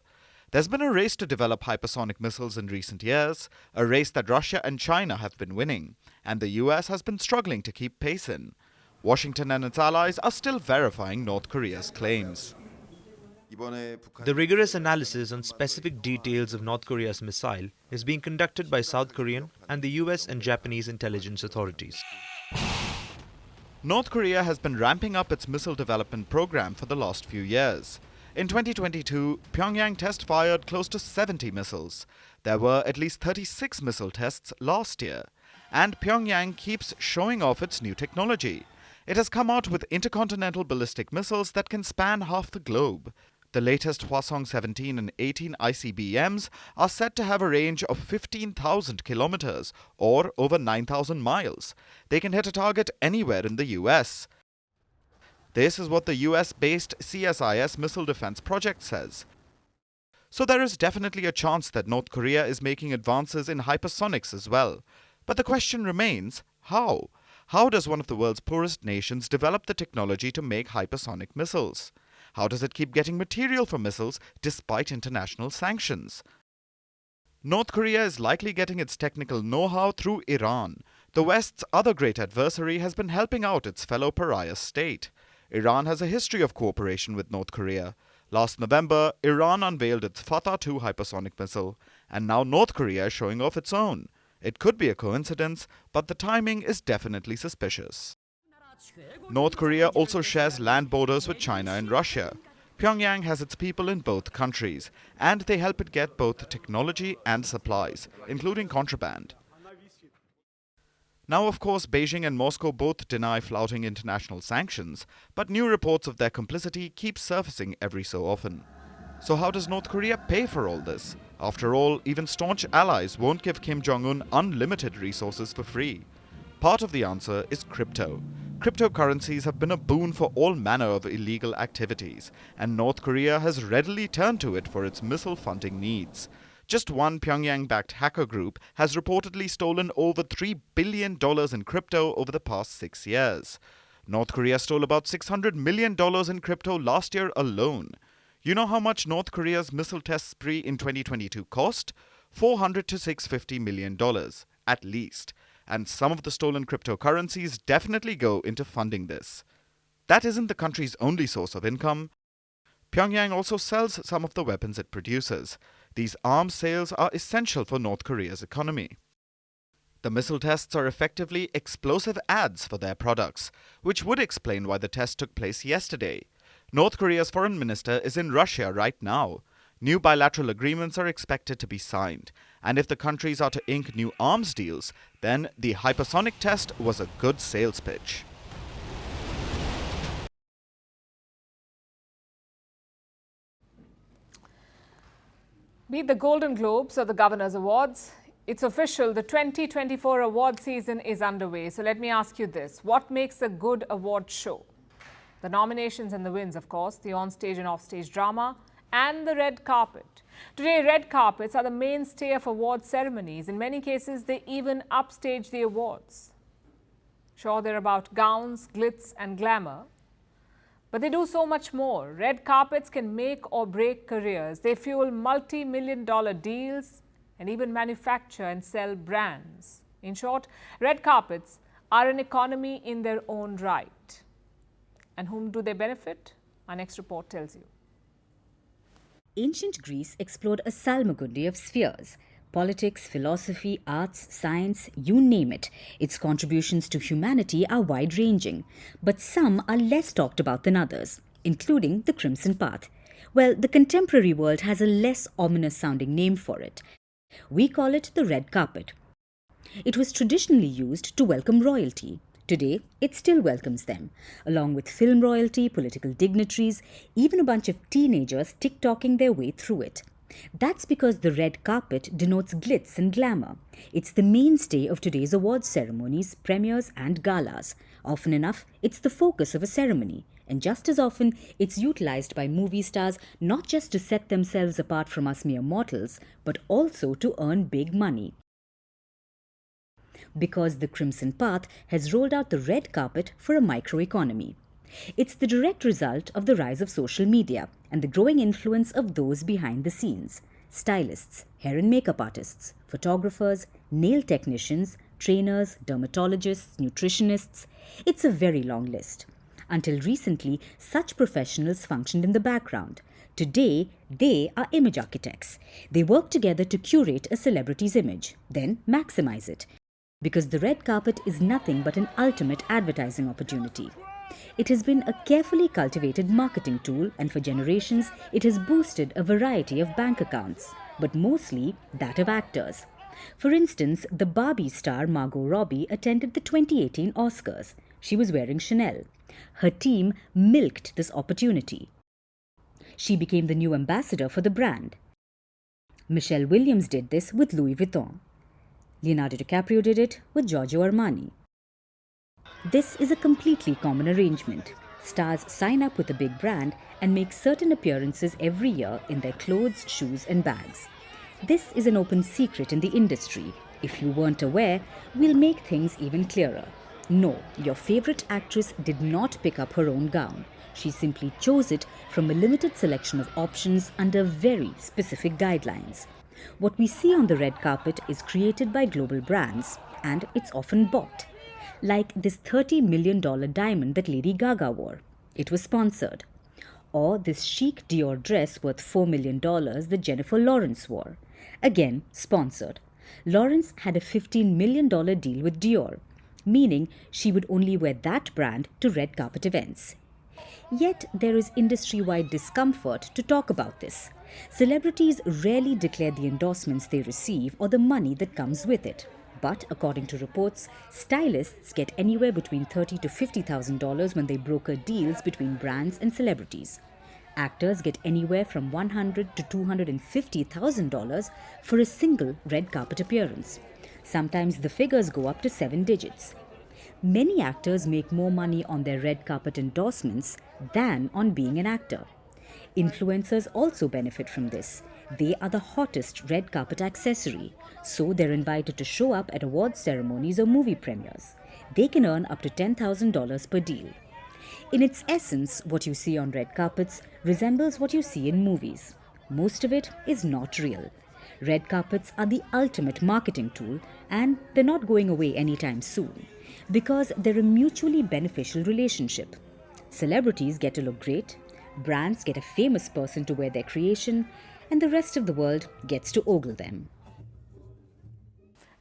There's been a race to develop hypersonic missiles in recent years, a race that Russia and China have been winning, and the US has been struggling to keep pace in. Washington and its allies are still verifying North Korea's claims. The rigorous analysis on specific details of North Korea's missile is being conducted by South Korean and the US and Japanese intelligence authorities. North Korea has been ramping up its missile development program for the last few years. In 2022, Pyongyang test-fired close to 70 missiles. There were at least 36 missile tests last year. And Pyongyang keeps showing off its new technology. It has come out with intercontinental ballistic missiles that can span half the globe. The latest Hwasong 17 and 18 ICBMs are said to have a range of 15,000 kilometers or over 9,000 miles. They can hit a target anywhere in the US. This is what the US-based CSIS missile defense project says. So there is definitely a chance that North Korea is making advances in hypersonics as well. But the question remains, how? How does one of the world's poorest nations develop the technology to make hypersonic missiles? How does it keep getting material for missiles despite international sanctions? North Korea is likely getting its technical know-how through Iran. The West's other great adversary has been helping out its fellow pariah state. Iran has a history of cooperation with North Korea. Last November, Iran unveiled its Fatah-2 hypersonic missile, and now North Korea is showing off its own. It could be a coincidence, but the timing is definitely suspicious. North Korea also shares land borders with China and Russia. Pyongyang has its people in both countries, and they help it get both technology and supplies, including contraband. Now, of course, Beijing and Moscow both deny flouting international sanctions, but new reports of their complicity keep surfacing every so often. So how does North Korea pay for all this? After all, even staunch allies won't give Kim Jong-un unlimited resources for free. Part of the answer is crypto. Cryptocurrencies have been a boon for all manner of illegal activities, and North Korea has readily turned to it for its missile funding needs. Just one Pyongyang-backed hacker group has reportedly stolen over $3 billion in crypto over the past 6 years. North Korea stole about $600 million in crypto last year alone. You know how much North Korea's missile test spree in 2022 cost? $400 to $650 million, at least. And some of the stolen cryptocurrencies definitely go into funding this. That isn't the country's only source of income. Pyongyang also sells some of the weapons it produces. These arms sales are essential for North Korea's economy. The missile tests are effectively explosive ads for their products, which would explain why the test took place yesterday. North Korea's foreign minister is in Russia right now. New bilateral agreements are expected to be signed, and if the countries are to ink new arms deals, then the hypersonic test was a good sales pitch. Be it the Golden Globes or the Governor's Awards, it's official, the 2024 award season is underway. So let me ask you this, what makes a good award show? The nominations and the wins, of course, the on-stage and off-stage drama, and the red carpet. Today, red carpets are the mainstay of award ceremonies. In many cases, they even upstage the awards. Sure, they're about gowns, glitz and glamour, but they do so much more. Red carpets can make or break careers. They fuel multi-million-dollar deals and even manufacture and sell brands. In short, red carpets are an economy in their own right. And whom do they benefit? Our next report tells you. Ancient Greece explored a salmagundi of spheres. Politics, philosophy, arts, science, you name it. Its contributions to humanity are wide-ranging, but some are less talked about than others, including the Crimson Path. Well, the contemporary world has a less ominous-sounding name for it. We call it the red carpet. It was traditionally used to welcome royalty. Today, it still welcomes them, along with film royalty, political dignitaries, even a bunch of teenagers tick-tocking their way through it. That's because the red carpet denotes glitz and glamour. It's the mainstay of today's awards ceremonies, premieres and galas. Often enough, it's the focus of a ceremony. And just as often, it's utilized by movie stars not just to set themselves apart from us mere mortals, but also to earn big money. Because the Crimson Path has rolled out the red carpet for a microeconomy. It's the direct result of the rise of social media and the growing influence of those behind the scenes. Stylists, hair and makeup artists, photographers, nail technicians, trainers, dermatologists, nutritionists. It's a very long list. Until recently, such professionals functioned in the background. Today, they are image architects. They work together to curate a celebrity's image, then maximize it. Because the red carpet is nothing but an ultimate advertising opportunity. It has been a carefully cultivated marketing tool, and for generations, it has boosted a variety of bank accounts, but mostly that of actors. For instance, the Barbie star Margot Robbie attended the 2018 Oscars. She was wearing Chanel. Her team milked this opportunity. She became the new ambassador for the brand. Michelle Williams did this with Louis Vuitton. Leonardo DiCaprio did it with Giorgio Armani. This is a completely common arrangement. Stars sign up with a big brand and make certain appearances every year in their clothes, shoes and bags. This is an open secret in the industry. If you weren't aware, we'll make things even clearer. No, your favorite actress did not pick up her own gown. She simply chose it from a limited selection of options under very specific guidelines. What we see on the red carpet is created by global brands, and it's often bought. Like this $30 million diamond that Lady Gaga wore. It was sponsored. Or this chic Dior dress worth $4 million that Jennifer Lawrence wore. Again, sponsored. Lawrence had a $15 million deal with Dior, meaning she would only wear that brand to red carpet events. Yet there is industry-wide discomfort to talk about this. Celebrities rarely declare the endorsements they receive or the money that comes with it. But according to reports, stylists get anywhere between $30,000 to $50,000 when they broker deals between brands and celebrities. Actors get anywhere from $100,000 to $250,000 for a single red carpet appearance. Sometimes the figures go up to 7 digits. Many actors make more money on their red carpet endorsements than on being an actor. Influencers also benefit from this. They are the hottest red carpet accessory, so they're invited to show up at awards ceremonies or movie premieres. They can earn up to $10,000 per deal. In its essence, what you see on red carpets resembles what you see in movies. Most of it is not real. Red carpets are the ultimate marketing tool, and they're not going away anytime soon, because they're a mutually beneficial relationship. Celebrities get to look great, brands get a famous person to wear their creation, and the rest of the world gets to ogle them.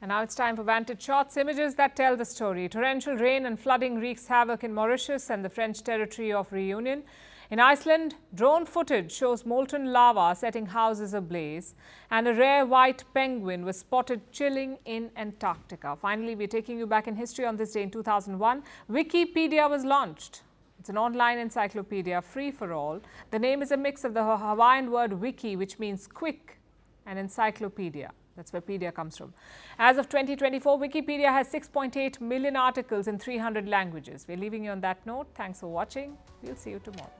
And now it's time for Vantage Shots, images that tell the story. Torrential rain and flooding wreaks havoc in Mauritius and the French territory of Reunion. In Iceland, drone footage shows molten lava setting houses ablaze, and a rare white penguin was spotted chilling in Antarctica. Finally, we're taking you back in history. On this day in 2001, Wikipedia was launched. It's an online encyclopedia, free for all. The name is a mix of the Hawaiian word wiki, which means quick, and encyclopedia. That's where pedia comes from. As of 2024, Wikipedia has 6.8 million articles in 300 languages. We're leaving you on that note. Thanks for watching. We'll see you tomorrow.